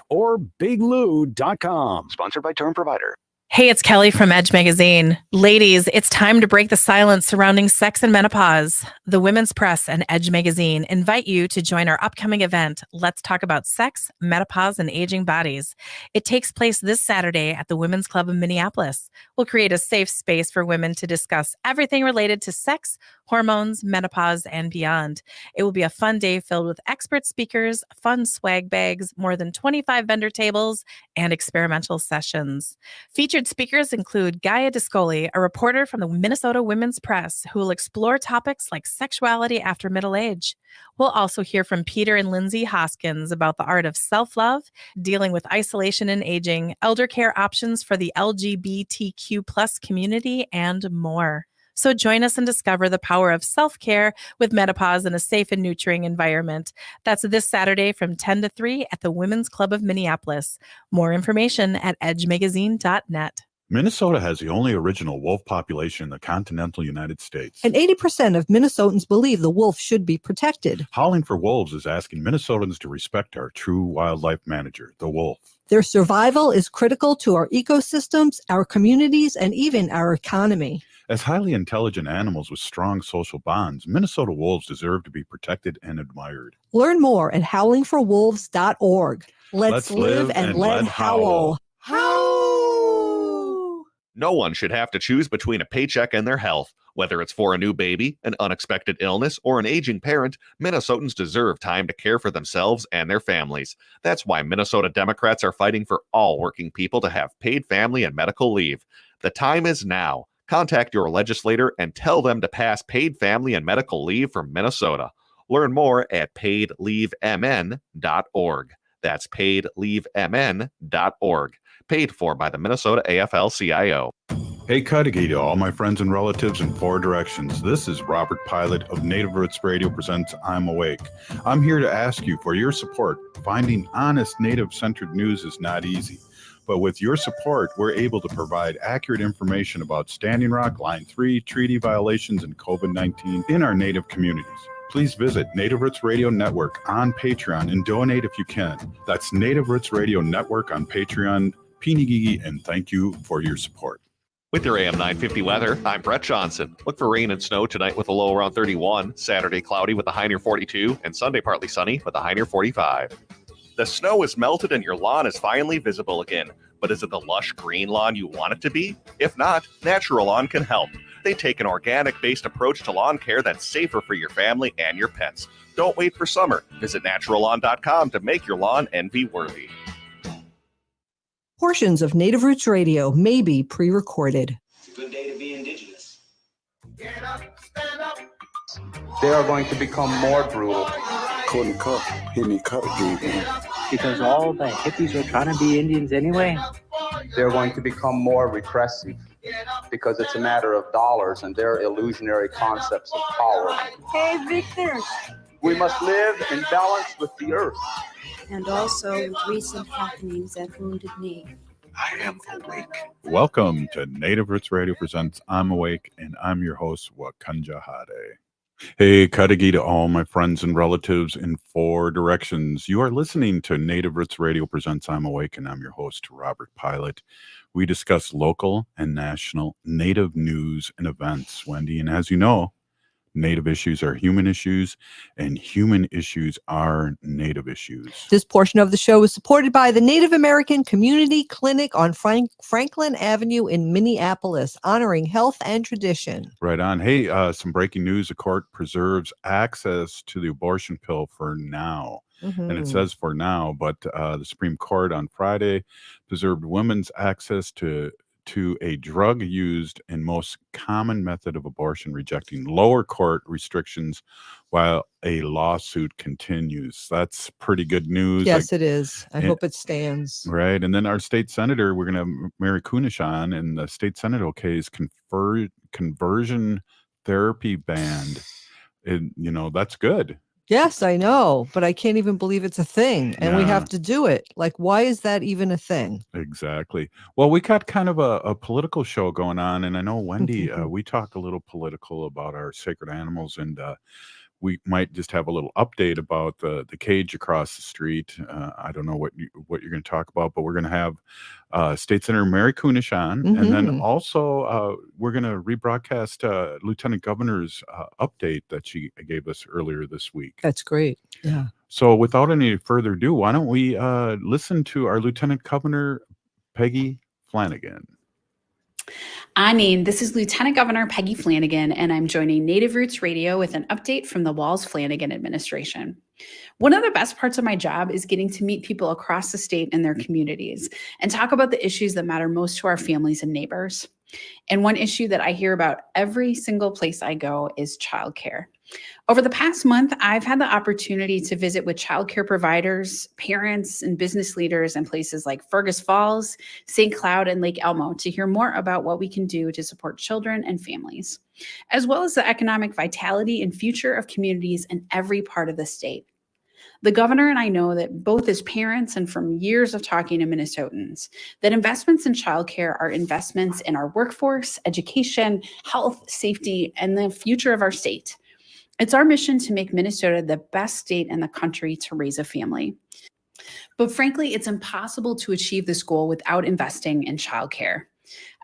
or biglou.com. Sponsored by Term Provider. Hey, it's Kelly from Edge Magazine. Ladies, it's time to break the silence surrounding sex and menopause. The Women's Press and Edge Magazine invite you to join our upcoming event, Let's Talk About Sex, Menopause, and Aging Bodies. It takes place this Saturday at the Women's Club of Minneapolis. We'll create a safe space for women to discuss everything related to sex, hormones, menopause, and beyond. It will be a fun day filled with expert speakers, fun swag bags, more than 25 vendor tables, and experimental sessions. Featured speakers include Gaia Discoli, a reporter from the Minnesota Women's Press, who will explore topics like sexuality after middle age. We'll also hear from Peter and Lindsay Hoskins about the art of self-love, dealing with isolation and aging, elder care options for the LGBTQ plus community, and more. So join us and discover the power of self-care with menopause in a safe and nurturing environment. That's this Saturday from 10 to 3 at the Women's Club of Minneapolis. More information at edgemagazine.net. Minnesota has the only original wolf population in the continental United States. And 80% of Minnesotans believe the wolf should be protected. Howling for Wolves is asking Minnesotans to respect our true wildlife manager, the wolf. Their survival is critical to our ecosystems, our communities, and even our economy. As highly intelligent animals with strong social bonds, Minnesota wolves deserve to be protected and admired. Learn more at howlingforwolves.org. Let's live and let howl. No one should have to choose between a paycheck and their health. Whether it's for a new baby, an unexpected illness, or an aging parent, Minnesotans deserve time to care for themselves and their families. That's why Minnesota Democrats are fighting for all working people to have paid family and medical leave. The time is now. Contact your legislator and tell them to pass paid family and medical leave for Minnesota. Learn more at paidleavemn.org. That's paidleavemn.org. Paid for by the Minnesota AFL-CIO. Hey, Cudahy to all my friends and relatives in four directions. This is Robert Pilot of Native Roots Radio presents I'm Awake. I'm here to ask you for your support. Finding honest Native-centered news is not easy. But with your support, we're able to provide accurate information about Standing Rock, Line 3, treaty violations, and COVID-19 in our Native communities. Please visit Native Roots Radio Network on Patreon and donate if you can. That's Native Roots Radio Network on Patreon. Pinigigi, and thank you for your support. With your AM 950 weather, I'm Brett Johnson. Look for rain and snow tonight with a low around 31, Saturday cloudy with a high near 42, and Sunday partly sunny with a high near 45. The snow is melted and your lawn is finally visible again. But is it the lush green lawn you want it to be? If not, Natural Lawn can help. They take an organic-based approach to lawn care that's safer for your family and your pets. Don't wait for summer. Visit naturallawn.com to make your lawn envy-worthy. Portions of Native Roots Radio may be pre-recorded. It's a good day to be indigenous. Get up, stand up. They are going to become more brutal. Couldn't cut, hit me cut again. Because all the hippies were trying to be Indians anyway. They're going to become more repressive because it's a matter of dollars and their illusionary concepts of power. Hey, Victor. We must live in balance with the earth. And also with recent happenings at Wounded Knee. I am awake. Welcome to Native Roots Radio presents I'm Awake, and I'm your host, Wakanja Hade. Hey, Cudahy to all my friends and relatives in four directions. You are listening to Native Roots Radio presents I'm Awake, and I'm your host, Robert Pilot. We discuss local and national Native news and events, Wendy, and as you know, Native issues are human issues, and human issues are Native issues. This portion of the show is supported by the Native American Community Clinic on Franklin Avenue in Minneapolis, honoring health and tradition. Right on. Hey, some breaking news. The court preserves access to the abortion pill for now. And it says for now, but the Supreme Court on Friday preserved women's access to a drug used in most common method of abortion, rejecting lower court restrictions while a lawsuit continues. That's pretty good news. Yes, it is. I hope it stands. Right. And then our state senator, we're going to have Mary Kunesh on, and the state senate okays conversion therapy banned. And, you know, that's good. Yes, I know, but I can't even believe it's a thing, and we have to do it. Like, why is that even a thing? Exactly. Well, we got kind of a political show going on, and I know, Wendy, we talk a little political about our sacred animals, and we might just have a little update about the cage across the street. I don't know what you're going to talk about, but we're going to have State Senator Mary Kunesh on, and then also we're going to rebroadcast Lieutenant Governor's update that she gave us earlier this week. That's great. Yeah. So without any further ado, why don't we listen to our Lieutenant Governor, Peggy Flanagan. This is Lieutenant Governor Peggy Flanagan, and I'm joining Native Roots Radio with an update from the Walz-Flanagan administration. One of the best parts of my job is getting to meet people across the state and their communities and talk about the issues that matter most to our families and neighbors. And one issue that I hear about every single place I go is childcare. Over the past month, I've had the opportunity to visit with childcare providers, parents, and business leaders in places like Fergus Falls, St. Cloud, and Lake Elmo to hear more about what we can do to support children and families, as well as the economic vitality and future of communities in every part of the state. The governor and I know that both as parents and from years of talking to Minnesotans, that investments in childcare are investments in our workforce, education, health, safety, and the future of our state. It's our mission to make Minnesota the best state in the country to raise a family. But frankly, it's impossible to achieve this goal without investing in childcare.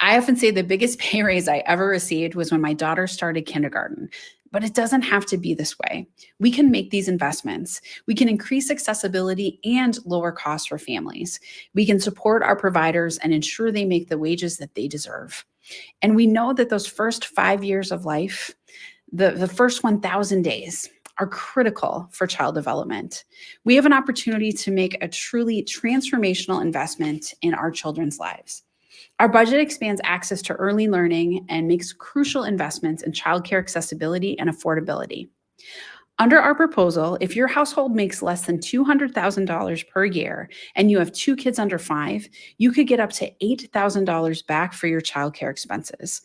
I often say the biggest pay raise I ever received was when my daughter started kindergarten. But it doesn't have to be this way. We can make these investments. We can increase accessibility and lower costs for families. We can support our providers and ensure they make the wages that they deserve. And we know that those first 5 years of life, the first 1,000 days, are critical for child development. We have an opportunity to make a truly transformational investment in our children's lives. Our budget expands access to early learning and makes crucial investments in childcare accessibility and affordability. Under our proposal, if your household makes less than $200,000 per year and you have 2 kids under 5, you could get up to $8,000 back for your childcare expenses.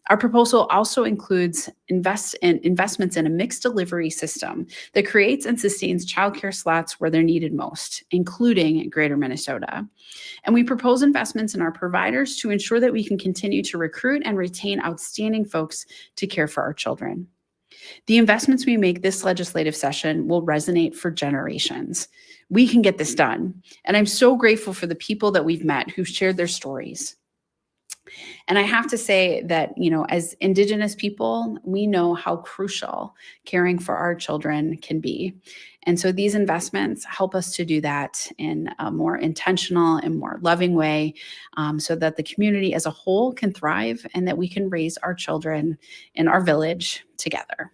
Our proposal also includes investments in a mixed delivery system that creates and sustains childcare slots where they're needed most, including Greater Minnesota. And we propose investments in our providers to ensure that we can continue to recruit and retain outstanding folks to care for our children. The investments we make this legislative session will resonate for generations. We can get this done. And I'm so grateful for the people that we've met who've shared their stories. And I have to say that, as Indigenous people, we know how crucial caring for our children can be. And so these investments help us to do that in a more intentional and more loving way, so that the community as a whole can thrive and that we can raise our children in our village together.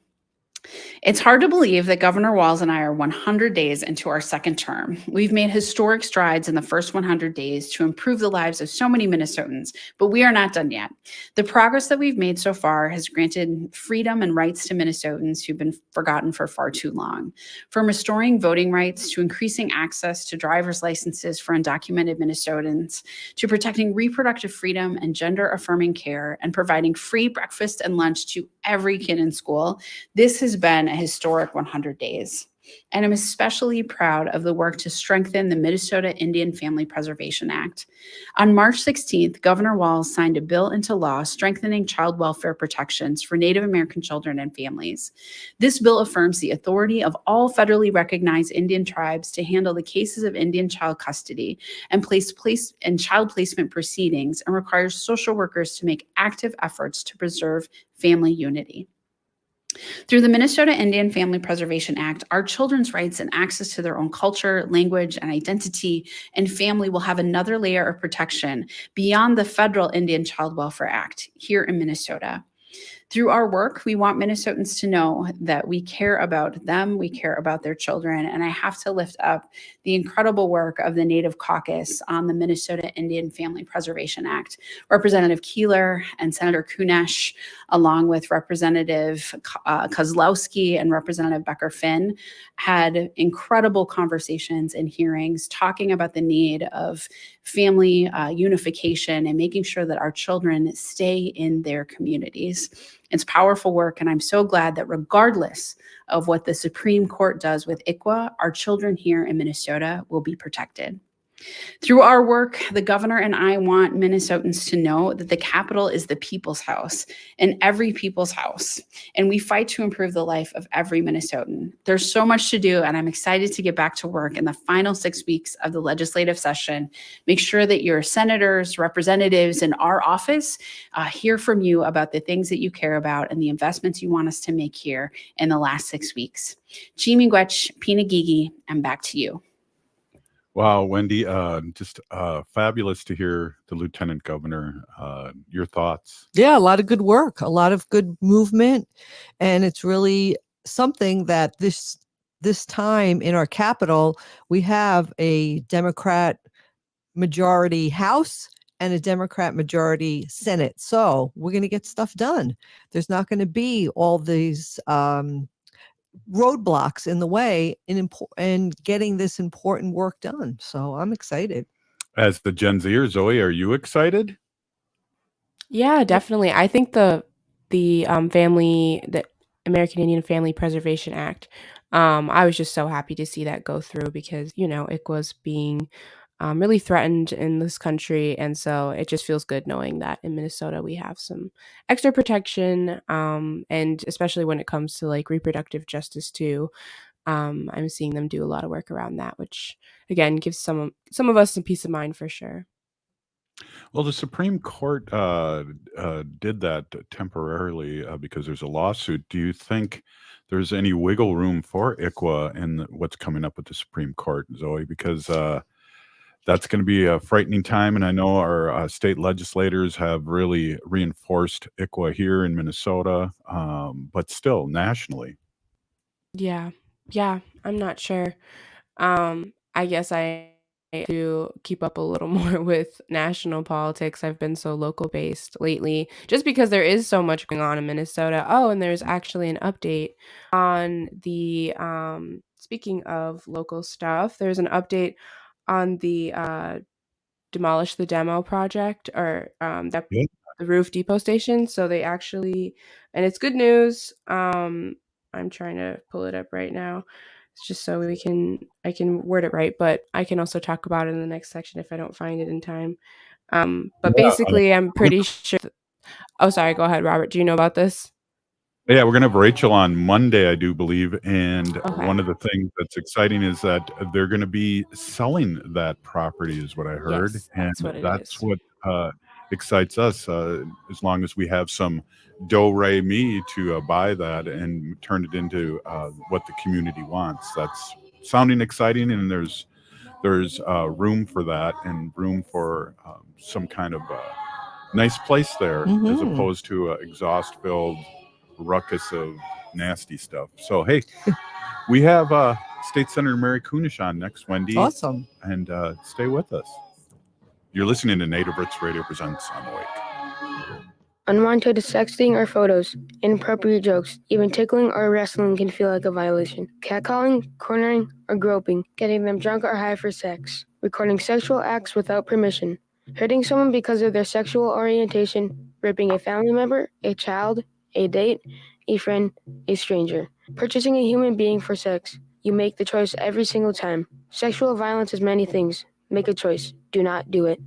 It's hard to believe that Governor Walz and I are 100 days into our second term. We've made historic strides in the first 100 days to improve the lives of so many Minnesotans, but we are not done yet. The progress that we've made so far has granted freedom and rights to Minnesotans who've been forgotten for far too long. From restoring voting rights to increasing access to driver's licenses for undocumented Minnesotans, to protecting reproductive freedom and gender-affirming care, and providing free breakfast and lunch to every kid in school, this has been a historic 100 days. And I'm especially proud of the work to strengthen the Minnesota Indian Family Preservation Act. On March 16th, Governor Walz signed a bill into law strengthening child welfare protections for Native American children and families. This bill affirms the authority of all federally recognized Indian tribes to handle the cases of Indian child custody and child placement proceedings, and requires social workers to make active efforts to preserve family unity. Through the Minnesota Indian Family Preservation Act, our children's rights and access to their own culture, language, and identity and family will have another layer of protection beyond the federal Indian Child Welfare Act here in Minnesota. Through our work, we want Minnesotans to know that we care about them, we care about their children, and I have to lift up the incredible work of the Native Caucus on the Minnesota Indian Family Preservation Act. Representative Keeler and Senator Kunesh, along with Representative Kozlowski and Representative Becker-Finn, had incredible conversations and hearings talking about the need of family unification and making sure that our children stay in their communities. It's powerful work, and I'm so glad that regardless of what the Supreme Court does with ICWA, our children here in Minnesota will be protected. Through our work, the governor and I want Minnesotans to know that the Capitol is the people's house and every people's house. And we fight to improve the life of every Minnesotan. There's so much to do, and I'm excited to get back to work in the final 6 weeks of the legislative session. Make sure that your senators, representatives in our office hear from you about the things that you care about and the investments you want us to make here in the last 6 weeks. Chimigwech, Pinagigi, and back to you. Wow, Wendy, just fabulous to hear the Lieutenant Governor. Your thoughts? Yeah, a lot of good work, a lot of good movement, and it's really something that this time in our capital, we have a Democrat majority House and a Democrat majority Senate. So we're going to get stuff done. There's not going to be all these roadblocks in the way in getting this important work done. So I'm excited. As the Gen Zer, Zoe, are you excited? Yeah, definitely. I think the American Indian Family Preservation Act, I was just so happy to see that go through because, it was being really threatened in this country. And so it just feels good knowing that in Minnesota we have some extra protection, and especially when it comes to like reproductive justice too. I'm seeing them do a lot of work around that, which again gives some of us some peace of mind for sure. Well, the Supreme Court did that temporarily because there's a lawsuit. Do you think there's any wiggle room for ICWA in what's coming up with the Supreme Court, Zoe? Because that's going to be a frightening time. And I know our state legislators have really reinforced ICWA here in Minnesota, but still nationally. Yeah, I'm not sure. I guess I to keep up a little more with national politics. I've been so local based lately just because there is so much going on in Minnesota. Oh, and there's actually an update on the speaking of local stuff, there's an update on the demolish the demo project or the roof depot station. So they actually, and it's good news. I'm trying to pull it up right now. It's just so I can word it right, but I can also talk about it in the next section if I don't find it in time. But basically, I'm pretty sure. Oh, sorry. Go ahead, Robert. Do you know about this? Yeah, we're going to have Rachel on Monday, I do believe. And one of the things that's exciting is that they're going to be selling that property is what I heard. Yes, and that's what excites us, as long as we have some do-re-mi to buy that and turn it into what the community wants. That's sounding exciting, and there's room for that and room for some kind of nice place there, as opposed to exhaust-filled ruckus of nasty stuff. So hey, we have State Senator Mary Kunesh on next, Wendy. Awesome. And stay with us. You're listening to Native Roots Radio presents I'm Awake. Unwanted sexting or photos, inappropriate jokes, even tickling or wrestling can feel like a violation. Catcalling, cornering, or groping, getting them drunk or high for sex, recording sexual acts without permission, hurting someone because of their sexual orientation, raping a family member, a child, a date, a friend, a stranger. Purchasing a human being for sex. You make the choice every single time. Sexual violence is many things. Make a choice. Do not do it.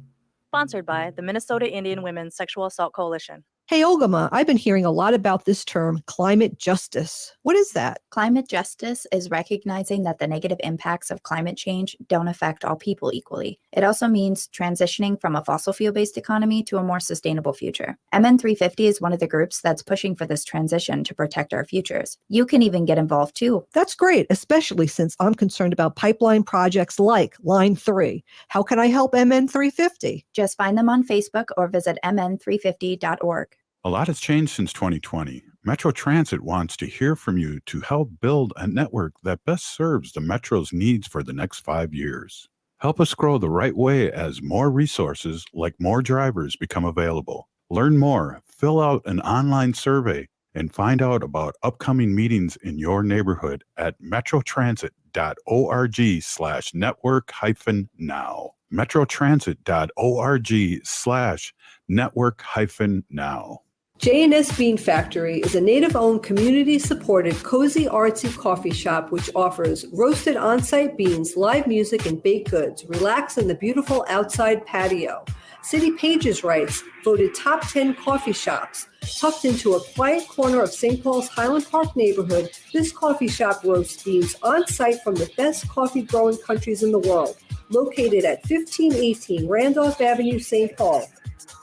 Sponsored by the Minnesota Indian Women's Sexual Assault Coalition. Hey, Ogama, I've been hearing a lot about this term, climate justice. What is that? Climate justice is recognizing that the negative impacts of climate change don't affect all people equally. It also means transitioning from a fossil fuel-based economy to a more sustainable future. MN350 is one of the groups that's pushing for this transition to protect our futures. You can even get involved too. That's great, especially since I'm concerned about pipeline projects like Line 3. How can I help MN350? Just find them on Facebook or visit mn350.org. A lot has changed since 2020. Metro Transit wants to hear from you to help build a network that best serves the Metro's needs for the next 5 years. Help us grow the right way as more resources, like more drivers, become available. Learn more, fill out an online survey, and find out about upcoming meetings in your neighborhood at metrotransit.org/network-now. metrotransit.org/network-now. J&S Bean Factory is a native-owned, community-supported, cozy, artsy coffee shop which offers roasted on-site beans, live music, and baked goods. Relax in the beautiful outside patio. City Pages writes, voted top 10 coffee shops. Tucked into a quiet corner of St. Paul's Highland Park neighborhood, this coffee shop roasts beans on-site from the best coffee-growing countries in the world. Located at 1518 Randolph Avenue, St. Paul.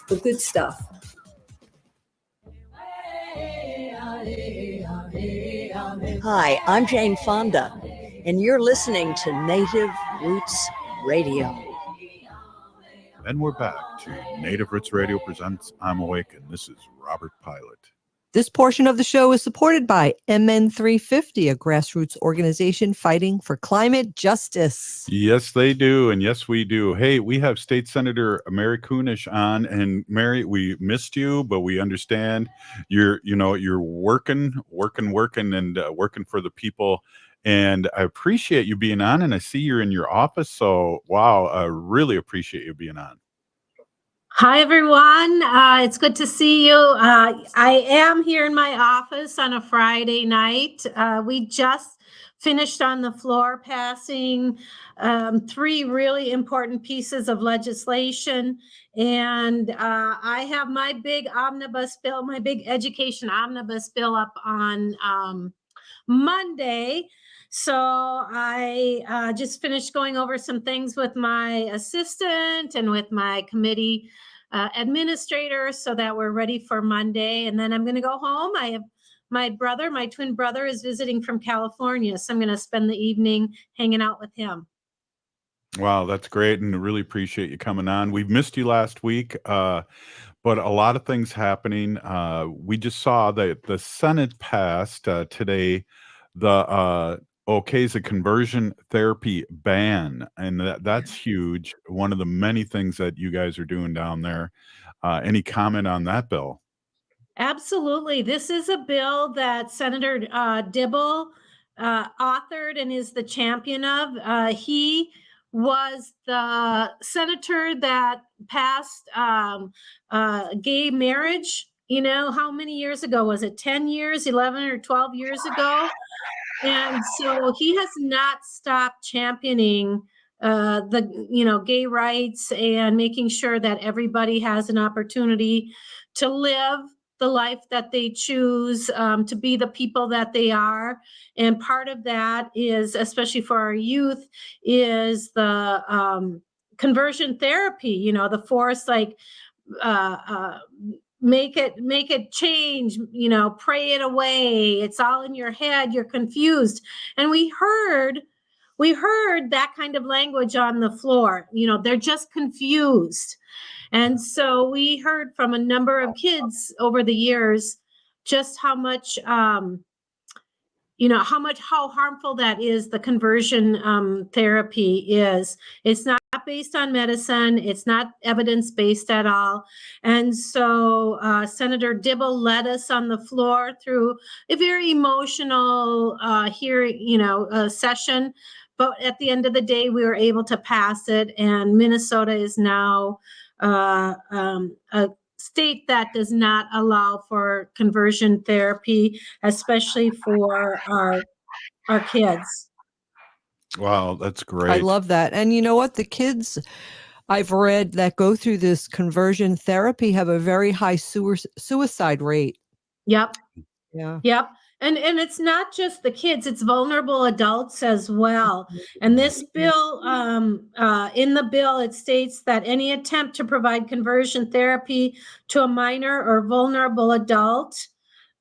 The good stuff. Hi, I'm Jane Fonda, and you're listening to Native Roots Radio. And we're back to Native Roots Radio presents I'm Awake, and this is Robert Pilot. This portion of the show is supported by MN350, a grassroots organization fighting for climate justice. Yes, they do. And yes, we do. Hey, we have State Senator Mary Kunesh on. And Mary, we missed you, but we understand you're working and working for the people. And I appreciate you being on. And I see you're in your office. So, wow, I really appreciate you being on. Hi, everyone. It's good to see you. I am here in my office on a Friday night. We just finished on the floor passing 3 really important pieces of legislation. And I have my big omnibus bill, my big education omnibus bill up on Monday. So I just finished going over some things with my assistant and with my committee administrator so that we're ready for Monday. And then I'm going to go home. I have my twin brother is visiting from California. So I'm going to spend the evening hanging out with him. Wow, that's great. And I really appreciate you coming on. We've missed you last week, but a lot of things happening. We just saw that the Senate passed today the a conversion therapy ban, and that's huge. One of the many things that you guys are doing down there. Any comment on that bill? Absolutely. This is a bill that Senator Dibble authored and is the champion of. He was the senator that passed gay marriage. You know, how many years ago? Was it 10 years, 11 or 12 years ago? And so he has not stopped championing the gay rights and making sure that everybody has an opportunity to live the life that they choose, to be the people that they are. And part of that is, especially for our youth, is the conversion therapy, the force, like make it change, pray it away. It's all in your head. You're confused. And we heard that kind of language on the floor. They're just confused. And so we heard from a number of kids over the years just how harmful that is, the conversion therapy is. It's not based on medicine. It's not evidence-based at all. And so Senator Dibble led us on the floor through a very emotional hearing, session. But at the end of the day, we were able to pass it, and Minnesota is now a state that does not allow for conversion therapy, especially for our kids. Wow, that's great. I love that. And you know what? The kids I've read that go through this conversion therapy have a very high suicide rate. Yep. Yeah. Yep. And it's not just the kids, it's vulnerable adults as well. And this bill, in the bill, it states that any attempt to provide conversion therapy to a minor or vulnerable adult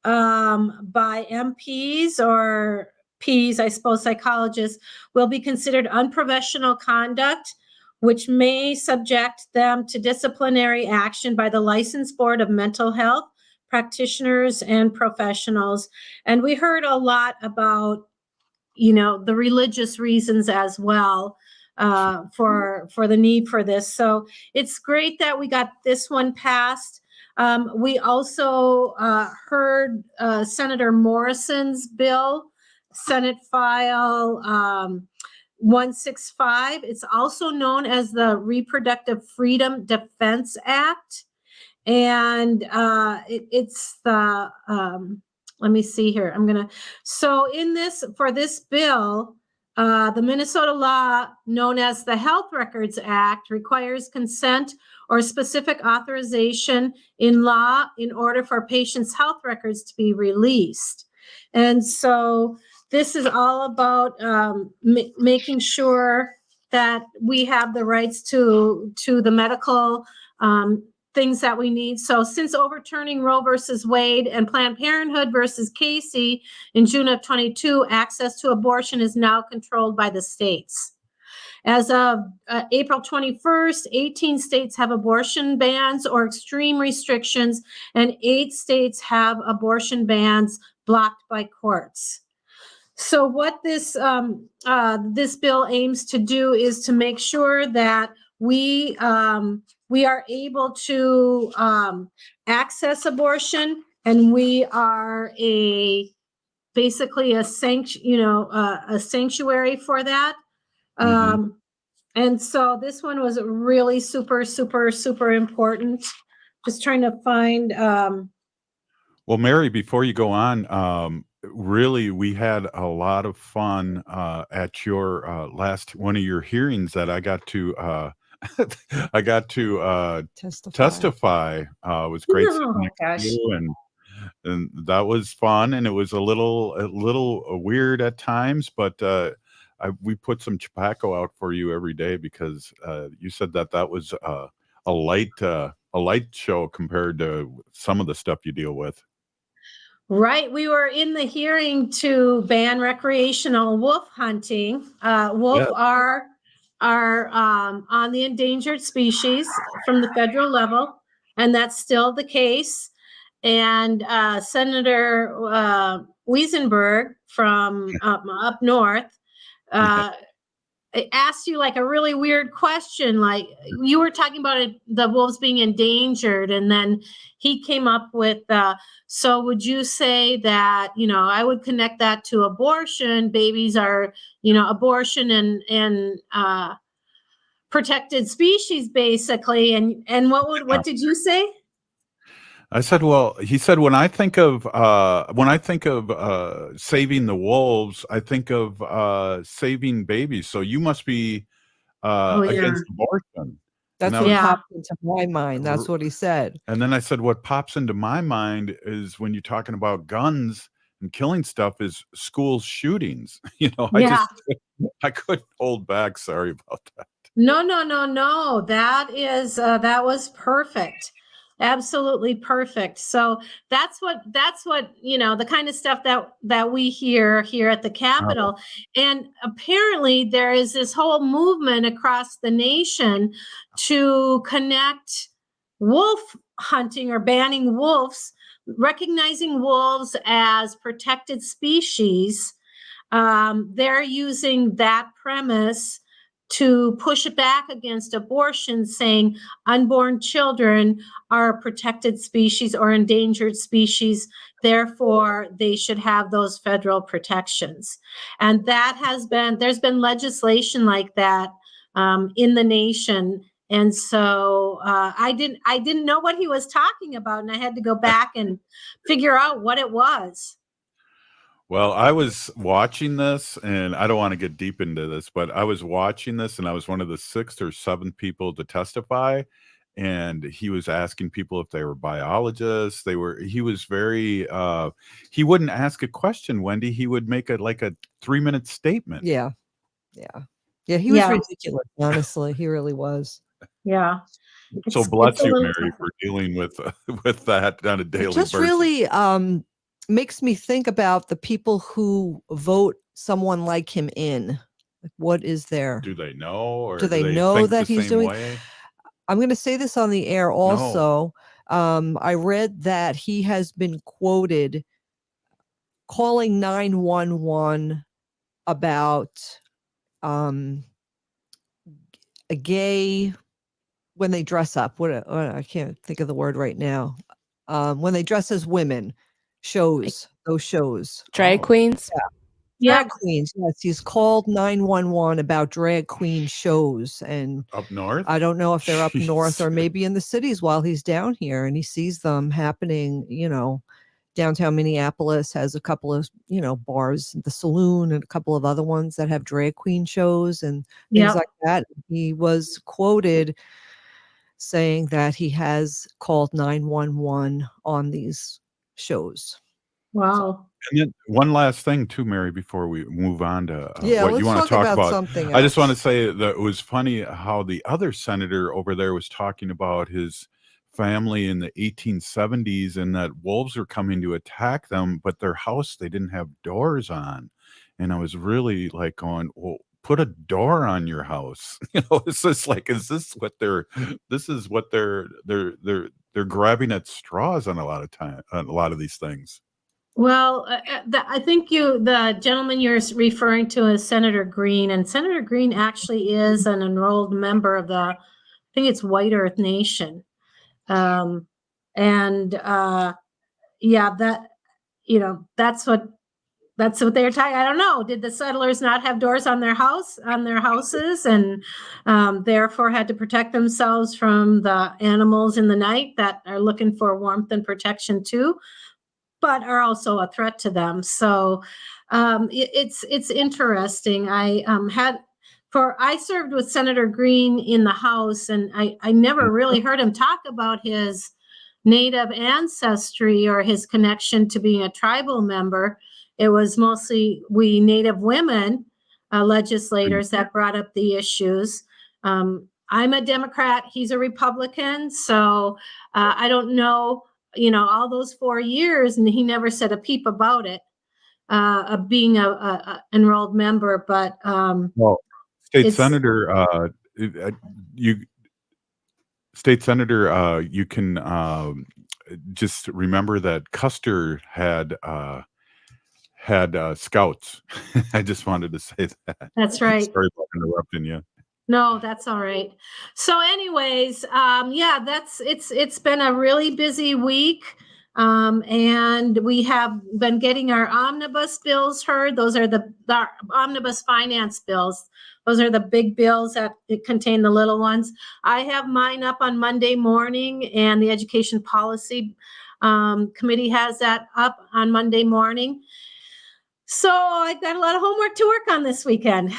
by MPs or Ps, I suppose psychologists, will be considered unprofessional conduct, which may subject them to disciplinary action by the Licensed Board of Mental Health practitioners and professionals. And we heard a lot about, the religious reasons as well for the need for this. So it's great that we got this one passed. We also heard Senator Morrison's bill, Senate File 165. It's also known as the Reproductive Freedom Defense Act. And it's the let me see here. So for this bill, the Minnesota law known as the Health Records Act requires consent or specific authorization in law in order for patients' health records to be released. And so this is all about making sure that we have the rights to the medical things that we need. So since overturning Roe versus Wade and Planned Parenthood versus Casey in June of 22, access to abortion is now controlled by the states. As of April 21st, 18 states have abortion bans or extreme restrictions, and 8 states have abortion bans blocked by courts. So what this bill aims to do is to make sure that we are able to access abortion, and we are basically a sanctuary for that. And so this one was really super, super, super important. Just trying to find. Well, Mary, before you go on, really, we had a lot of fun at your last one of your hearings that I got to testify. It was great sitting next to you, and that was fun, and it was a little weird at times, but we put some tobacco out for you every day because you said that was a light show compared to some of the stuff you deal with. Right. We were in the hearing to ban recreational wolf hunting. Wolf are on the endangered species from the federal level, and that's still the case. And Senator Wiesenberg from up north asked you like a really weird question. Like you were talking about the wolves being endangered, and then he came up with, so would you say that, I would connect that to abortion? Babies are, abortion and protected species, basically. And what did you say? I said, well, he said, when I think of saving the wolves, I think of saving babies. So you must be against abortion. That's what popped into my mind. That's what he said. And then I said, what pops into my mind is when you're talking about guns and killing stuff is school shootings. I couldn't hold back. Sorry about that. No. That was perfect. Absolutely perfect. So that's what, the kind of stuff that we hear here at the Capitol. And apparently there is this whole movement across the nation to connect wolf hunting or banning wolves, recognizing wolves as protected species. They're using that premise to push back against abortion, saying unborn children are a protected species or endangered species, therefore they should have those federal protections. And there's been legislation like that in the nation. And so I didn't know what he was talking about, and I had to go back and figure out what it was. Well, I was watching this, and I don't want to get deep into this, but I was watching this, and I was one of the 6th or 7th people to testify. And he was asking people if they were biologists. He was very, he wouldn't ask a question, Wendy. He would make a 3-minute statement. Yeah. He was ridiculous. Honestly, he really was. Yeah. So bless you, Mary, for dealing with that on a daily basis. Just really makes me think about the people who vote someone like him in. Like, what is there? Do they know, or do they know that he's doing? Way? I'm going to say this on the air also. No. I read that he has been quoted calling 911 about a gay, when they dress up. I can't think of the word right now. When they dress as women. Those shows. Drag queens? drag queens. Yes, he's called 911 about drag queen shows. And up north, I don't know if they're up north Jeez. or maybe in the cities while he's down here, and he sees them happening. Downtown Minneapolis has a couple of, bars, the Saloon, and a couple of other ones that have drag queen shows and things like that. He was quoted saying that he has called 911 on these shows. Wow. And then one last thing too, Mary, before we move on to Yeah, what you let's want to talk talk about about. something I just want to else. say that it was funny how the other senator over there was talking about his family in the 1870s and that wolves are coming to attack them, but their house, they didn't have doors on. And I was really like going, well, put a door on your house. It's just like, is this what they're grabbing at straws on a lot of these things. Well, I think the gentleman you're referring to is Senator Green, and Senator Green actually is an enrolled member of I think it's White Earth Nation. That's what they were talking. I don't know. Did the settlers not have doors on their houses, and therefore had to protect themselves from the animals in the night that are looking for warmth and protection too, but are also a threat to them? So it's interesting. I served with Senator Green in the House, and I never really heard him talk about his Native ancestry or his connection to being a tribal member. It was mostly we Native women legislators that brought up the issues. I'm a Democrat, he's a Republican, so I don't know, all those 4 years, and he never said a peep about it, of being a enrolled member. But Well, State it's Senator, you can just remember that Custer had scouts. I just wanted to say that. That's right. Sorry about interrupting you. No, that's all right. So anyways, it's been a really busy week. And we have been getting our omnibus bills heard. Those are the omnibus finance bills. Those are the big bills that contain the little ones. I have mine up on Monday morning, and the Education Policy Committee has that up on Monday morning. So I've got a lot of homework to work on this weekend.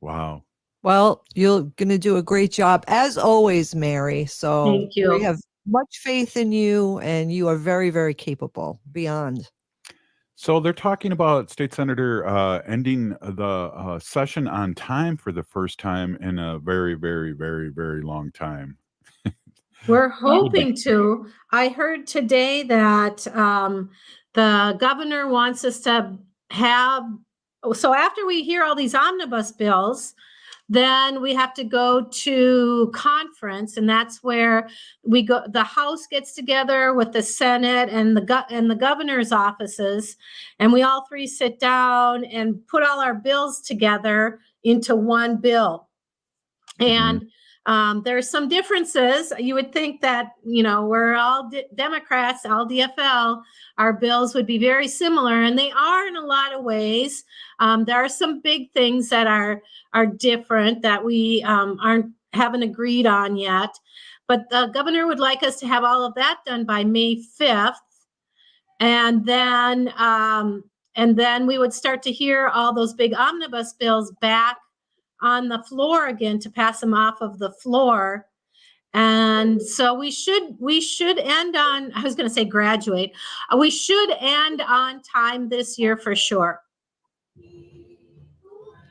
Wow. Well, you're going to do a great job as always, Mary. So Thank you. we have much faith in you, and you are very, very capable beyond. So they're talking about State Senator ending the session on time for the first time in a very, very, very, very long time. We're hoping to. I heard today that the governor wants us to have, so after we hear all these omnibus bills, then we have to go to conference, and that's where the House gets together with the Senate and the governor's offices, and we all three sit down and put all our bills together into one bill. And there's some differences. You would think that, we're all Democrats, all DFL, our bills would be very similar, and they are in a lot of ways. There are some big things that are different that we haven't agreed on yet. But the governor would like us to have all of that done by May 5th. And then we would start to hear all those big omnibus bills back on the floor again to pass them off of the floor. And so we should end on, I was going to say graduate. We should end on time this year for sure.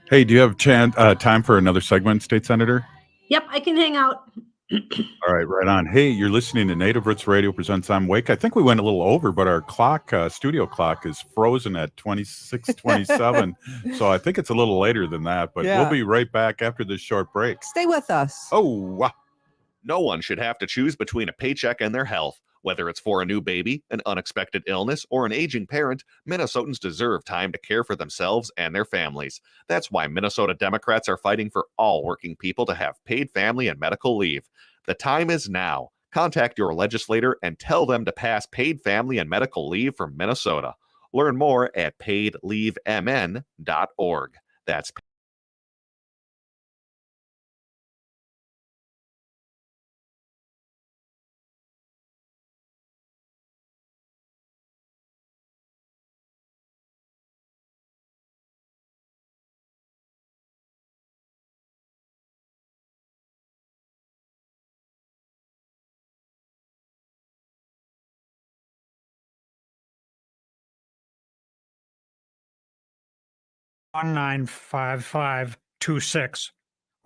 Hey, do you have time for another segment, State Senator? Yep, I can hang out. All right, right on. Hey, you're listening to Native Roots Radio presents I'm Wake. I think we went a little over, but our clock, studio clock, is frozen at 26:27. So I think it's a little later than that, but we'll be right back after this short break. Stay with us. Oh, wow. No one should have to choose between a paycheck and their health. Whether it's for a new baby, an unexpected illness, or an aging parent, Minnesotans deserve time to care for themselves and their families. That's why Minnesota Democrats are fighting for all working people to have paid family and medical leave. The time is now. Contact your legislator and tell them to pass paid family and medical leave for Minnesota. Learn more at paidleavemn.org. That's $195526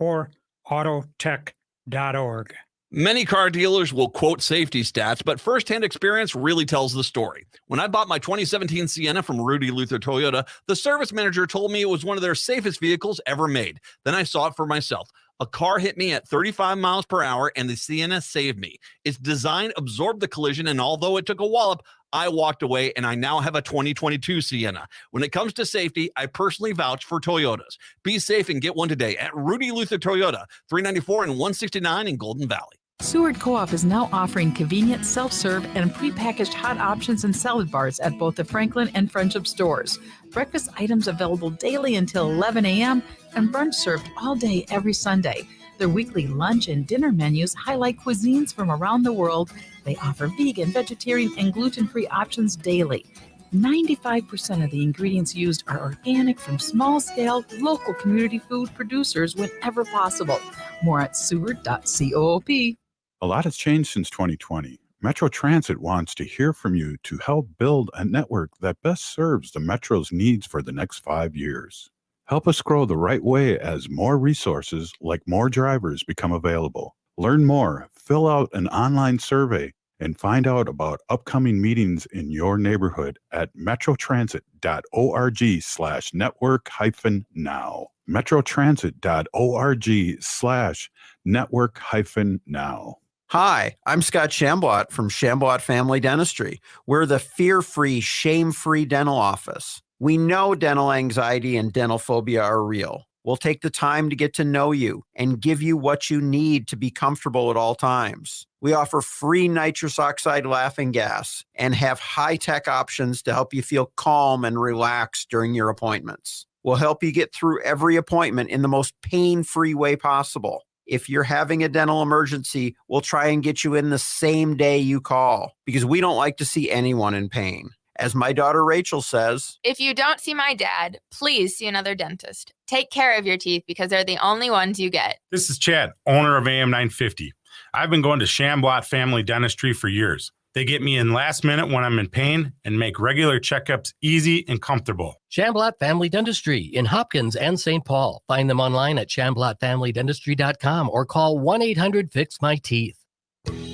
or autotech.org. Many car dealers will quote safety stats, but firsthand experience really tells the story. When I bought my 2017 Sienna from Rudy Luther Toyota, the service manager told me it was one of their safest vehicles ever made. Then I saw it for myself. A car hit me at 35 miles per hour and the Sienna saved me. Its design absorbed the collision, and although it took a wallop, I walked away and I now have a 2022 Sienna. When it comes to safety, I personally vouch for Toyotas. Be safe and get one today at Rudy Luther Toyota, 394 and 169 in Golden Valley. Seward Co-op is now offering convenient self-serve and prepackaged hot options and salad bars at both the Franklin and Friendship stores. Breakfast items available daily until 11 a.m. and brunch served all day every Sunday. Their weekly lunch and dinner menus highlight cuisines from around the world. They offer vegan, vegetarian, and gluten-free options daily. 95% of the ingredients used are organic from small-scale, local community food producers whenever possible. More at seward.coop. A lot has changed since 2020. Metro Transit wants to hear from you to help build a network that best serves the Metro's needs for the next 5 years. Help us grow the right way as more resources, like more drivers, become available. Learn more, fill out an online survey, and find out about upcoming meetings in your neighborhood at metrotransit.org/network-now. metrotransit.org/network-now. Hi, I'm Scott Shambot from Shambot Family Dentistry. We're the fear-free, shame-free dental office. We know dental anxiety and dental phobia are real. We'll take the time to get to know you and give you what you need to be comfortable at all times. We offer free nitrous oxide laughing gas and have high-tech options to help you feel calm and relaxed during your appointments. We'll help you get through every appointment in the most pain-free way possible. If you're having a dental emergency, we'll try and get you in the same day you call because we don't like to see anyone in pain. As my daughter Rachel says, if you don't see my dad, please see another dentist. Take care of your teeth because they're the only ones you get. This is Chad, owner of AM 950. I've been going to Shambot Family Dentistry for years. They get me in last minute when I'm in pain and make regular checkups easy and comfortable. Shambot Family Dentistry in Hopkins and St. Paul. Find them online at shamblotfamilydentistry.com or call 1-800-FIX-MY-TEETH.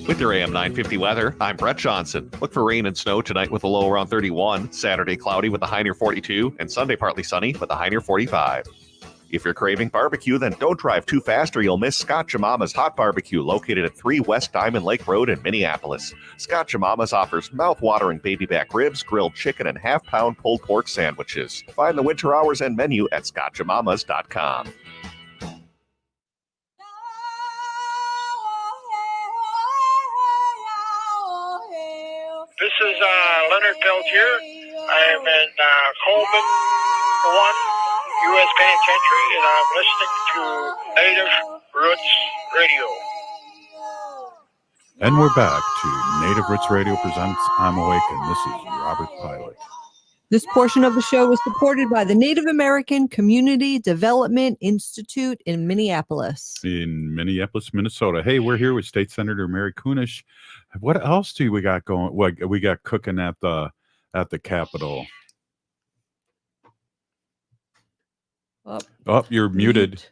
With your AM 950 weather, I'm Brett Johnson. Look for rain and snow tonight with a low around 31, Saturday cloudy with a high near 42, and Sunday partly sunny with a high near 45. If you're craving barbecue, then don't drive too fast or you'll miss Scott Jemama's Hot Barbecue located at 3 West Diamond Lake Road in Minneapolis. Scott Jemama's offers mouth-watering baby back ribs, grilled chicken, and half-pound pulled pork sandwiches. Find the winter hours and menu at scottjemamas.com. This is Leonard Peltier. I'm in Coleman 1, U.S. Penitentiary, and I'm listening to Native Roots Radio. And we're back to Native Roots Radio presents I'm Awake, and this is Robert Pilot. This portion of the show was supported by the Native American Community Development Institute in Minneapolis. In Minneapolis, Minnesota. Hey, we're here with State Senator Mary Kunesh. What else do we got going? What we got cooking at the Capitol? Oh, you're muted.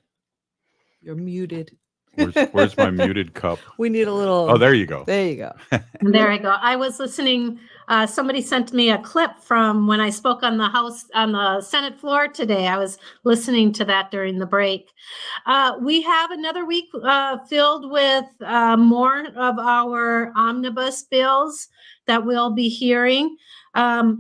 You're muted. Where's my muted cup? We need a little. Oh, there you go. There you go. There I go. I was listening. Somebody sent me a clip from when I spoke on the Senate floor today. I was listening to that during the break. We have another week filled with more of our omnibus bills that we'll be hearing. I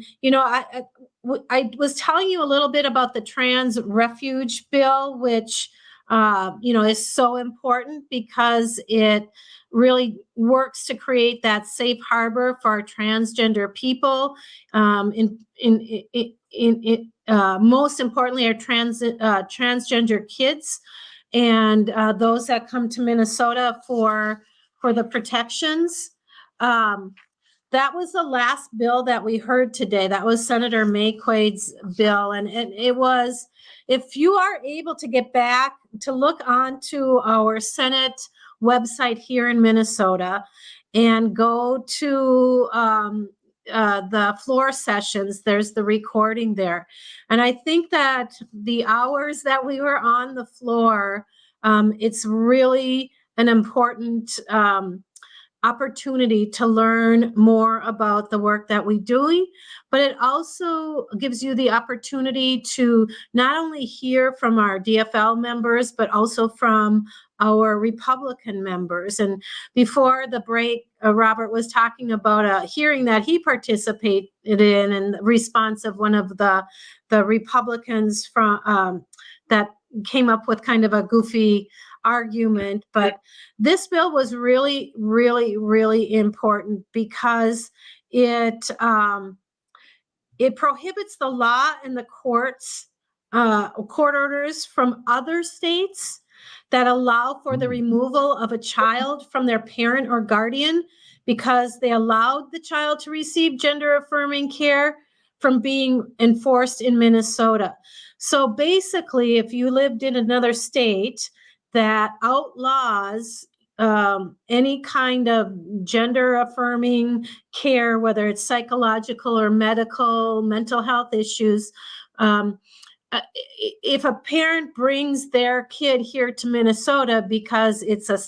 was telling you a little bit about the trans refuge bill, which is so important because it really works to create that safe harbor for our transgender people. Most importantly, our transgender kids and those that come to Minnesota for the protections. That was the last bill that we heard today. That was Senator Mayquade's bill. And it was, if you are able to get back to look onto our Senate website here in Minnesota and go to the floor sessions, there's the recording there. And I think that the hours that we were on the floor, it's really an important opportunity to learn more about the work that we're doing, but it also gives you the opportunity to not only hear from our DFL members, but also from our Republican members. And before the break, Robert was talking about a hearing that he participated in response of one of the Republicans from that came up with kind of a goofy argument. But this bill was really, really, really important because it prohibits the law and the court orders from other states that allow for the removal of a child from their parent or guardian because they allowed the child to receive gender affirming care from being enforced in Minnesota. So basically, if you lived in another state that outlaws any kind of gender affirming care, whether it's psychological or medical, mental health issues, if a parent brings their kid here to Minnesota because it's a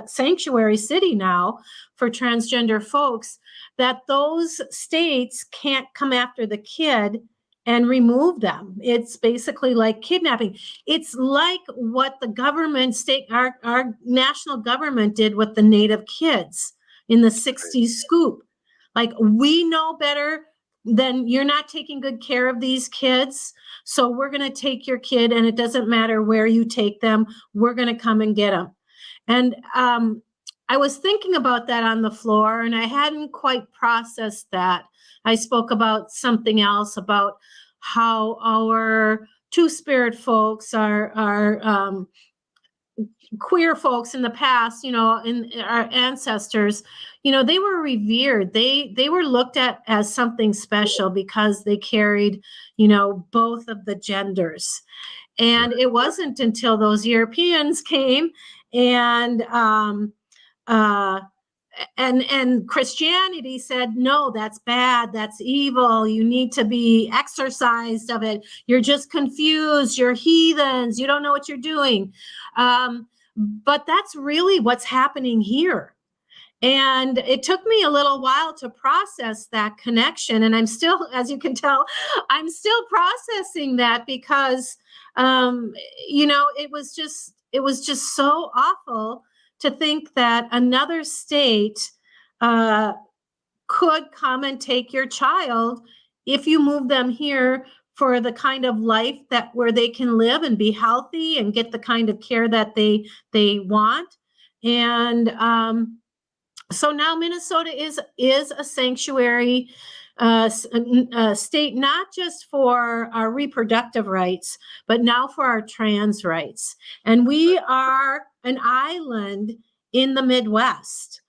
sanctuary city now for transgender folks, that those states can't come after the kid and remove them. It's basically like kidnapping. It's like what the government our national government did with the Native kids in the 60s scoop. Like, we know better than you're not taking good care of these kids. So we're going to take your kid, and it doesn't matter where you take them. We're going to come and get them. And I was thinking about that on the floor, and I hadn't quite processed that. I spoke about something else, about how our Two-Spirit folks, our queer folks in the past, in our ancestors, they were revered. They were looked at as something special because they carried, both of the genders. And it wasn't until those Europeans came and Christianity said, no, that's bad. That's evil. You need to be exorcised of it. You're just confused. You're heathens. You don't know what you're doing. But that's really what's happening here. And it took me a little while to process that connection. And I'm still, as you can tell, I'm still processing that because, it was just so awful to think that another state could come and take your child if you move them here for the kind of life where they can live and be healthy and get the kind of care that they want. And so now Minnesota is a sanctuary state, not just for our reproductive rights, but now for our trans rights. And we are an island in the Midwest.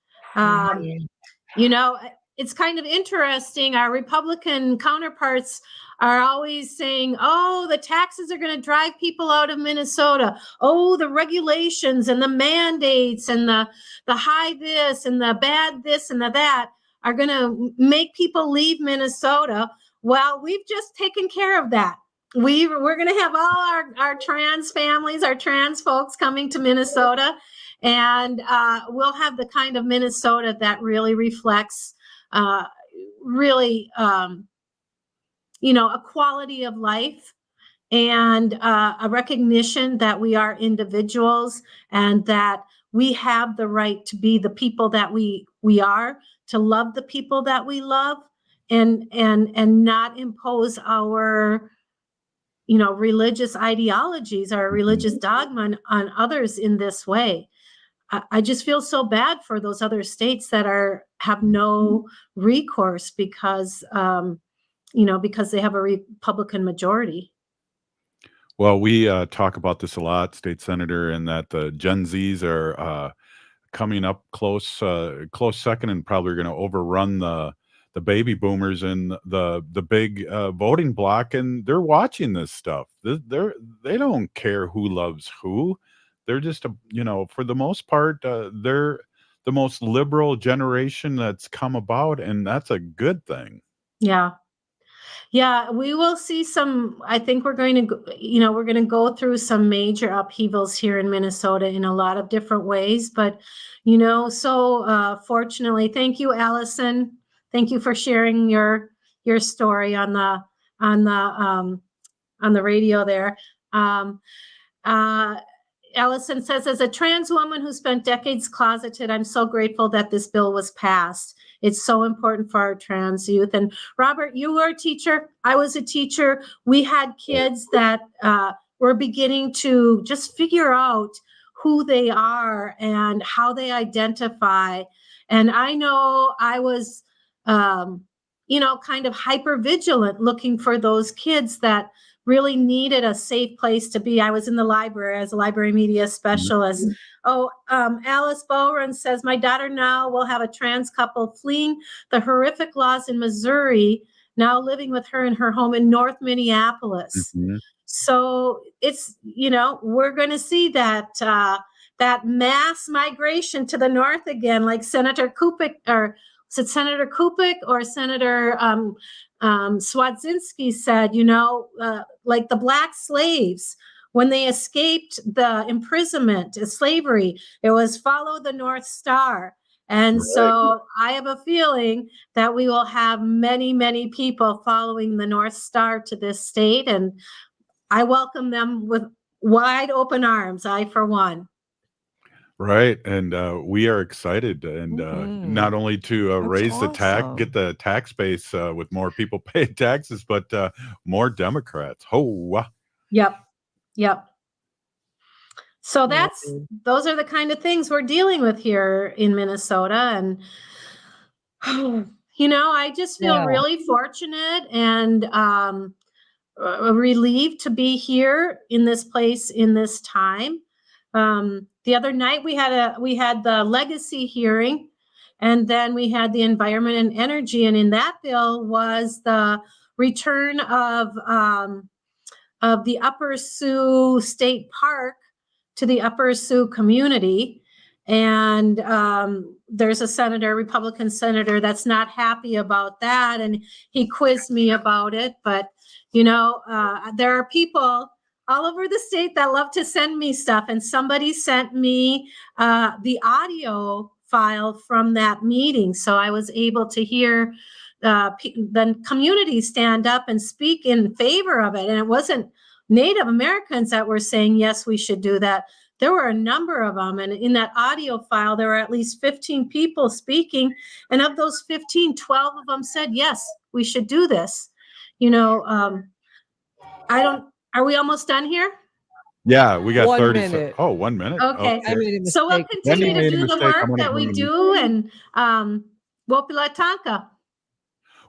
It's kind of interesting. Our Republican counterparts are always saying, oh, the taxes are going to drive people out of Minnesota. Oh, the regulations and the mandates and the high this and the bad this and the that are going to make people leave Minnesota. Well, we've just taken care of that. We're going to have all our trans families, our trans folks coming to Minnesota, and we'll have the kind of Minnesota that really reflects a quality of life and a recognition that we are individuals and that we have the right to be the people that we are, to love the people that we love, and not impose our religious ideologies or religious dogma on others in this way. I just feel so bad for those other states that have no recourse because they have a Republican majority. Well, we talk about this a lot, State Senator, and that the Gen Zs are coming up close second, and probably going to overrun the baby boomers in the big voting block, and they're watching this stuff. They don't care who loves who. They're just for the most part, they're the most liberal generation that's come about, and that's a good thing. Yeah. Yeah, we will see some. I think we're going to go through some major upheavals here in Minnesota in a lot of different ways. But, fortunately, thank you, Allison. Thank you for sharing your story on the radio there. Allison says, as a trans woman who spent decades closeted, I'm so grateful that this bill was passed. It's so important for our trans youth. And Robert, you were a teacher. I was a teacher. We had kids that were beginning to just figure out who they are and how they identify. And I know I was, kind of hyper vigilant looking for those kids that really needed a safe place to be. I was in the library as a library media specialist. Alice Bowron says, my daughter now will have a trans couple fleeing the horrific laws in Missouri, now living with her in her home in North Minneapolis. Mhm. So it's, we're going to see that mass migration to the north again, like Senator Kupik, or was it Senator Kupik or Senator Swadzinski said, like the Black slaves, when they escaped the imprisonment, slavery, it was follow the North Star. And so I have a feeling that we will have many, many people following the North Star to this state. And I welcome them with wide open arms, I for one. Right, and we are excited, and not only to raise the get the tax base with more people paying taxes, but more Democrats. Yep. So those are the kind of things we're dealing with here in Minnesota, and I just feel really fortunate and relieved to be here in this place in this time. The other night we had the legacy hearing, and then we had the environment and energy, and in that bill was the return of the Upper Sioux State Park to the Upper Sioux community. And there's a Republican senator that's not happy about that, and he quizzed me about it. But there are people all over the state that love to send me stuff, and somebody sent me the audio file from that meeting, so I was able to hear the community stand up and speak in favor of it. And it wasn't Native Americans that were saying, yes, we should do that. There were a number of them. And in that audio file, there were at least 15 people speaking. And of those 15, 12 of them said, yes, we should do this. Are we almost done here? Yeah, we got 30 minute. 1 minute. Okay. So we'll continue to do the work that we do, and Wopila Tanka.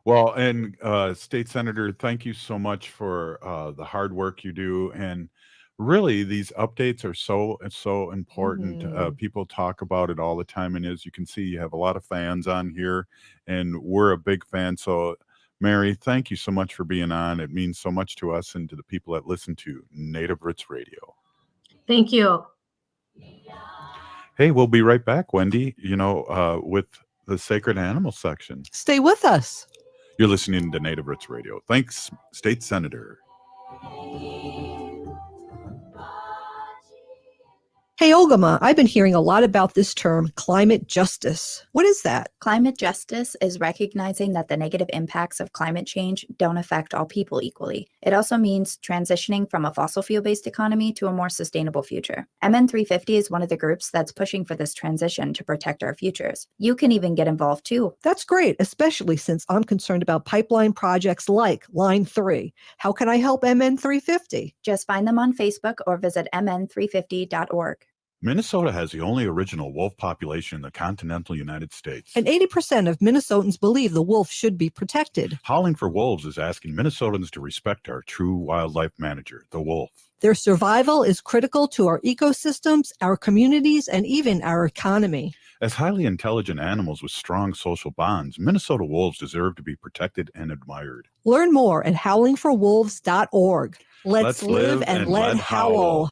Well, and State Senator, thank you so much for the hard work you do. And really, these updates are so important. People talk about it all the time. And as you can see, you have a lot of fans on here, and we're a big fan. So, Mary, thank you so much for being on. It means so much to us and to the people that listen to Native Roots Radio. Thank you. Hey, we'll be right back, Wendy, with the Sacred Animal section. Stay with us. You're listening to Native Roots Radio. Thanks, State Senator. Hey, Ogama, I've been hearing a lot about this term, climate justice. What is that? Climate justice is recognizing that the negative impacts of climate change don't affect all people equally. It also means transitioning from a fossil fuel-based economy to a more sustainable future. MN350 is one of the groups that's pushing for this transition to protect our futures. You can even get involved too. That's great, especially since I'm concerned about pipeline projects like Line 3. How can I help MN350? Just find them on Facebook or visit mn350.org. Minnesota has the only original wolf population in the continental United States. And 80% of Minnesotans believe the wolf should be protected. Howling for Wolves is asking Minnesotans to respect our true wildlife manager, the wolf. Their survival is critical to our ecosystems, our communities, and even our economy. As highly intelligent animals with strong social bonds, Minnesota wolves deserve to be protected and admired. Learn more at howlingforwolves.org. Let's live and let howl.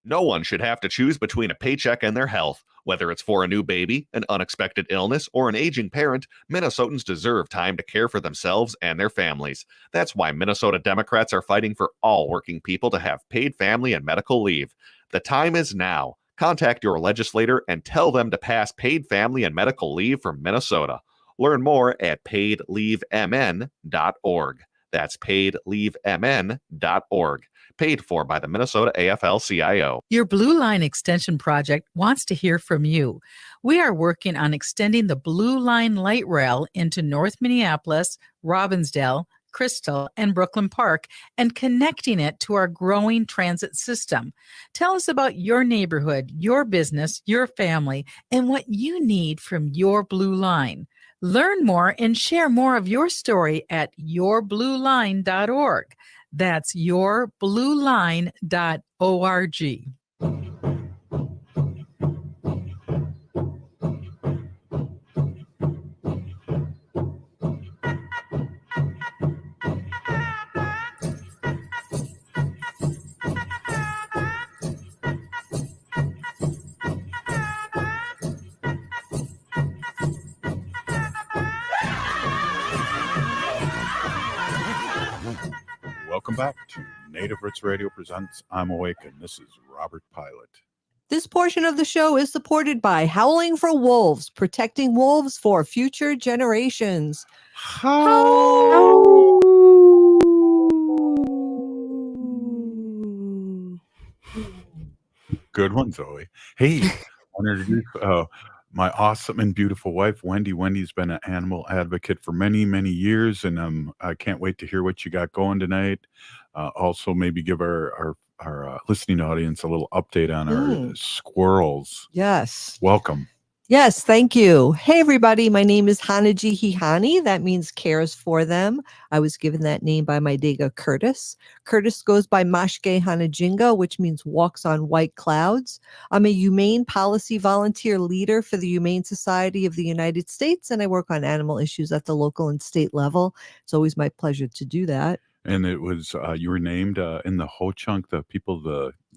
No one should have to choose between a paycheck and their health. Whether it's for a new baby, an unexpected illness, or an aging parent, Minnesotans deserve time to care for themselves and their families. That's why Minnesota Democrats are fighting for all working people to have paid family and medical leave. The time is now. Contact your legislator and tell them to pass paid family and medical leave for Minnesota. Learn more at paidleavemn.org. That's paidleavemn.org. Paid for by the Minnesota AFL-CIO. Your Blue Line Extension project wants to hear from you. We are working on extending the Blue Line light rail into North Minneapolis, Robbinsdale, Crystal, and Brooklyn Park and connecting it to our growing transit system. Tell us about your neighborhood, your business, your family, and what you need from your Blue Line. Learn more and share more of your story at yourblueline.org. That's yourblueline.org. Welcome back to Native Roots Radio presents I'm Awake, and this is Robert Pilot. This portion of the show is supported by Howling for Wolves, protecting wolves for future generations. Good one, Zoe. Hey, I want to introduce my awesome and beautiful wife, Wendy. Wendy's been an animal advocate for many, many years, and I can't wait to hear what you got going tonight. Also, maybe give our listening audience a little update on our squirrels. Yes. Welcome. Yes, thank you. Hey, everybody. My name is Hanaji Hihani. That means cares for them. I was given that name by my Dega Curtis. Curtis goes by Mashke Hanajinga, which means walks on white clouds. I'm a humane policy volunteer leader for the Humane Society of the United States, and I work on animal issues at the local and state level. It's always my pleasure to do that. And it was, you were named in the Ho-Chunk, the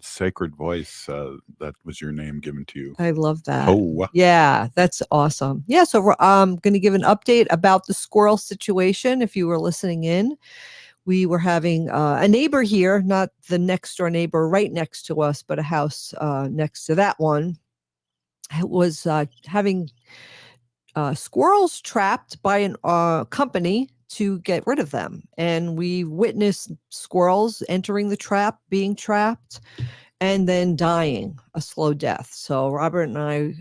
sacred voice, that was your name given to you. I love that. Oh, yeah, that's awesome. Yeah, so I'm going to give an update about the squirrel situation. If you were listening in, we were having a neighbor here, not the next door neighbor right next to us, but a house next to that one. It was having squirrels trapped by a company to get rid of them. And we witnessed squirrels entering the trap, being trapped, and then dying a slow death. So Robert and I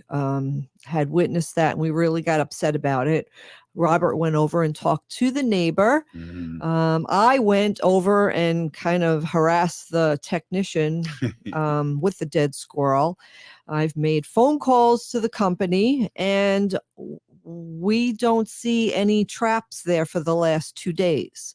had witnessed that, and we really got upset about it. Robert went over and talked to the neighbor. I went over and kind of harassed the technician with the dead squirrel. I've made phone calls to the company, and we don't see any traps there for the last 2 days.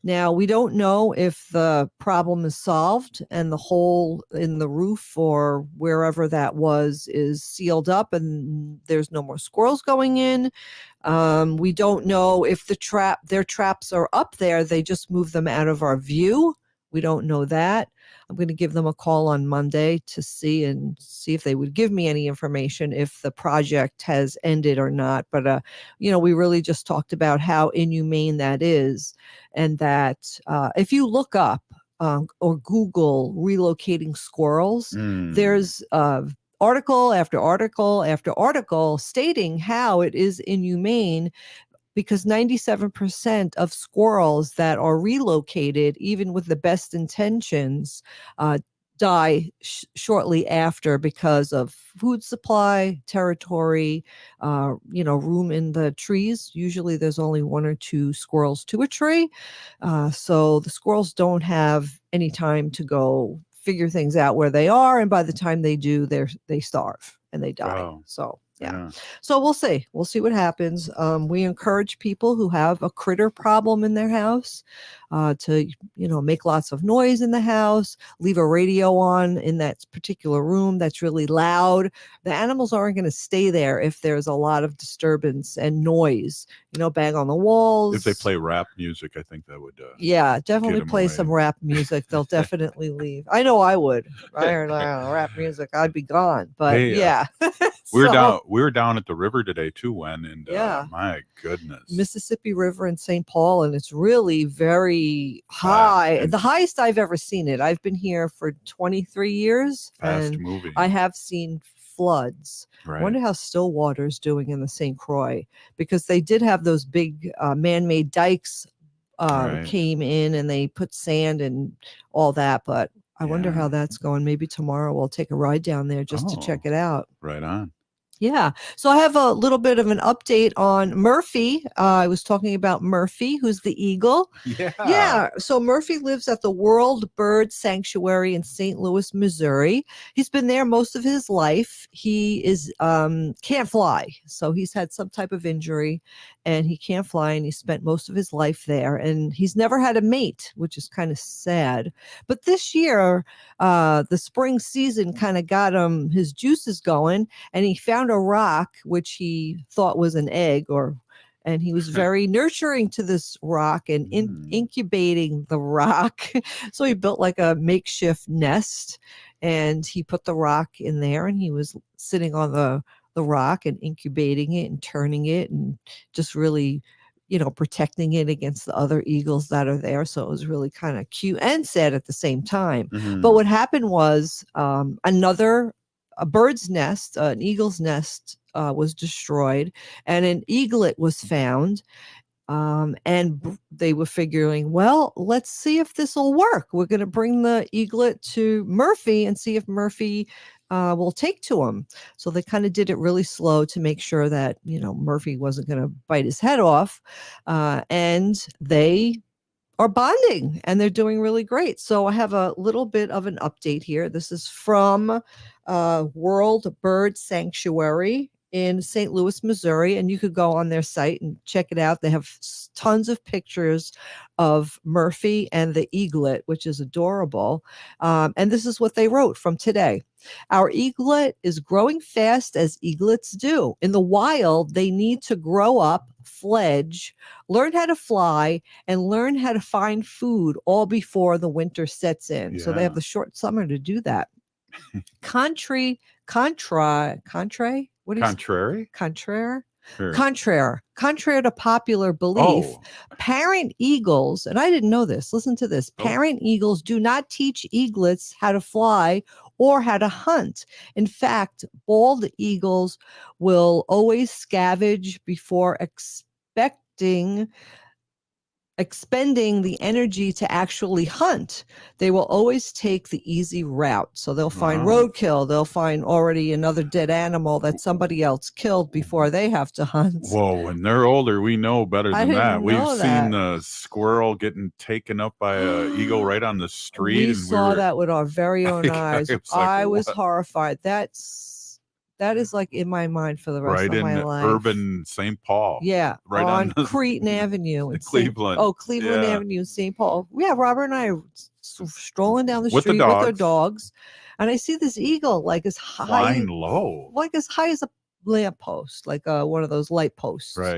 Now, we don't know if the problem is solved and the hole in the roof or wherever that was is sealed up and there's no more squirrels going in. We don't know if their traps are up there. They just move them out of our view. We don't know that. I'm going to give them a call on Monday to see if they would give me any information if the project has ended or not. But, we really just talked about how inhumane that is, and that if you look up or Google relocating squirrels, Mm. there's article after article after article stating how it is inhumane, because 97% of squirrels that are relocated, even with the best intentions, die shortly after because of food supply, territory, room in the trees. Usually there's only 1 or 2 squirrels to a tree. So the squirrels don't have any time to go figure things out where they are. And by the time they do, they starve and they die. Wow. So yeah. So we'll see. We'll see what happens. We encourage people who have a critter problem in their house to, make lots of noise in the house, leave a radio on in that particular room that's really loud. The animals aren't going to stay there if there's a lot of disturbance and noise, bang on the walls. If they play rap music, I think that would. Yeah, definitely get 'em play away. some rap music. They'll definitely leave. I know I would. If I heard rap music, I'd be gone. But Hey, yeah. We were So- down at the river today too, Wen, and Yeah. my goodness. Mississippi River in St. Paul, and it's really very high. The highest I've ever seen it. I've been here for 23 years, Fast and moving. I have seen floods. Right. I wonder how Stillwater's doing in the St. Croix, because they did have those big man-made dikes Right. came in, and they put sand and all that. But I wonder how that's going. Maybe tomorrow we'll take a ride down there just to check it out. Right on. Yeah. So I have a little bit of an update on Murphy. I was talking about Murphy, who's the eagle. Yeah. Yeah. So Murphy lives at the World Bird Sanctuary in St. Louis, Missouri. He's been there most of his life. He is can't fly. So he's had some type of injury and he can't fly, and he spent most of his life there. And he's never had a mate, which is kind of sad. But this year, the spring season kind of got him his juices going, and he found a rock which he thought was an egg, and he was very nurturing to this rock and incubating the rock. So he built like a makeshift nest, and he put the rock in there, and he was sitting on the rock and incubating it and turning it and just really protecting it against the other eagles that are there. So it was really kind of cute and sad at the same time. Mm-hmm. But what happened was a bird's nest, an eagle's nest was destroyed, and an eaglet was found. They were figuring, well, let's see if this will work. We're going to bring the eaglet to Murphy and see if Murphy will take to him. So they kind of did it really slow to make sure that, Murphy wasn't going to bite his head off. And they are bonding, and they're doing really great. So I have a little bit of an update here. This is from World Bird Sanctuary in St. Louis, Missouri, and you could go on their site and check it out. They have tons of pictures of Murphy and the eaglet, which is adorable. And this is what they wrote from today. Our eaglet is growing fast as eaglets do. In the wild, they need to grow up, fledge, learn how to fly, and learn how to find food all before the winter sets in. So they have the short summer to do that. Contrary. What is Contrary? Contrary? Sure. Contrary to popular belief, parent eagles, and I didn't know this, listen to this, parent eagles do not teach eaglets how to fly or how to hunt. In fact, bald eagles will always scavenge before expending the energy to actually hunt. They will always take the easy route. So they'll find roadkill. They'll find already another dead animal that somebody else killed before they have to hunt. Whoa, when they're older, we know better I than that. didn't We've know seen that. the squirrel getting taken up by a eagle right on the street. We and saw were, that with our very own eyes. I was what? horrified. That is like in my mind for the rest Right of my in life. urban St. Paul. Yeah, Right on the, Cretin Avenue in Cleveland. Cleveland Yeah. Avenue in St. Paul. Yeah, Robert and I are strolling down the With the street with our dogs. dogs, and I see this eagle like as high, Flying low. like as high as a lamppost, like one of those light posts. Right.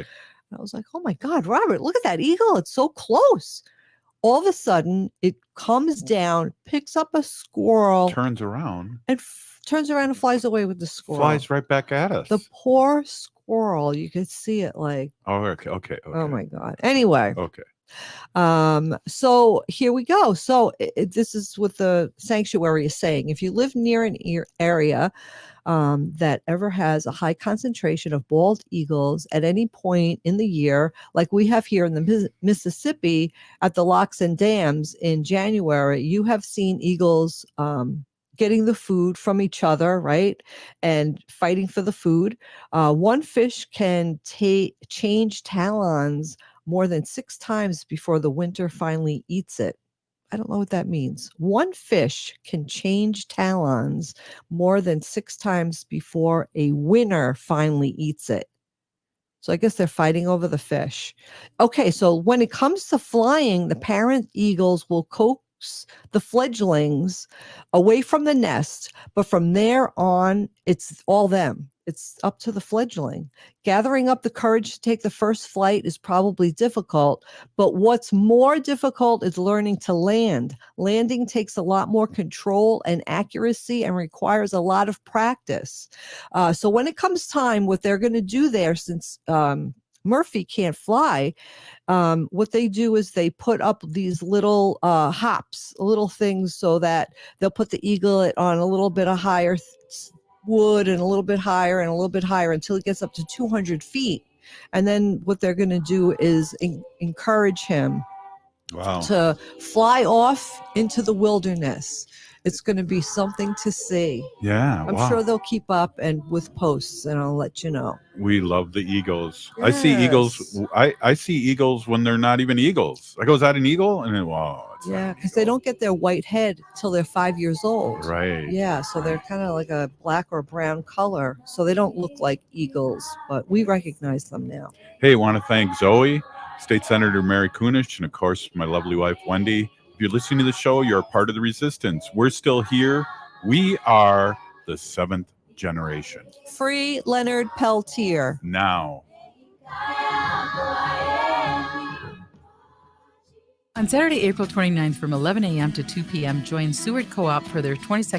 And I was like, oh my God, Robert, look at that eagle. It's so close. All of a sudden, it comes down, picks up a squirrel, Turns around. and turns around and flies away with the squirrel. Flies right back at us. The poor squirrel, you could see it like, Oh, okay. oh my God. Anyway. Okay. So here we go. So this is what the sanctuary is saying. If you live near an area that ever has a high concentration of bald eagles at any point in the year, like we have here in the Mississippi at the locks and dams in January, you have seen eagles getting the food from each other, right? And fighting for the food. One fish can change talons more than 6 times before the winter finally eats it. I don't know what that means. One fish can change talons more than 6 times before a winner finally eats it. So I guess they're fighting over the fish. Okay, so when it comes to flying, the parent eagles will coax the fledglings away from the nest, but from there on, it's all them. It's up to the fledgling. Gathering up the courage to take the first flight is probably difficult, but what's more difficult is learning to land. Landing takes a lot more control and accuracy and requires a lot of practice. So when it comes time, what they're going to do there, since Murphy can't fly, what they do is they put up these little hops, little things, so that they'll put the eagle on a little bit of higher wood and a little bit higher and a little bit higher until it gets up to 200 feet. And then what they're going to do is encourage him to fly off into the wilderness. It's going to be something to see. Yeah, I'm sure they'll keep up and with posts, and I'll let you know. We love the eagles. I see eagles. I see eagles when they're not even eagles. I go, is that an eagle? And then, wow. Yeah, because they don't get their white head till they're 5 years old. Right. Yeah, so they're kind of like a black or brown color. So they don't look like eagles, but we recognize them now. Hey, I want to thank Zoe, State Senator Mary Kunesh, and of course, my lovely wife, Wendy. If you're listening to the show, you're a part of the resistance. We're still here. We are the 7th generation. Free Leonard Peltier. Now. On Saturday, April 29th from 11 a.m. to 2 p.m., join Seward Co-op for their 22nd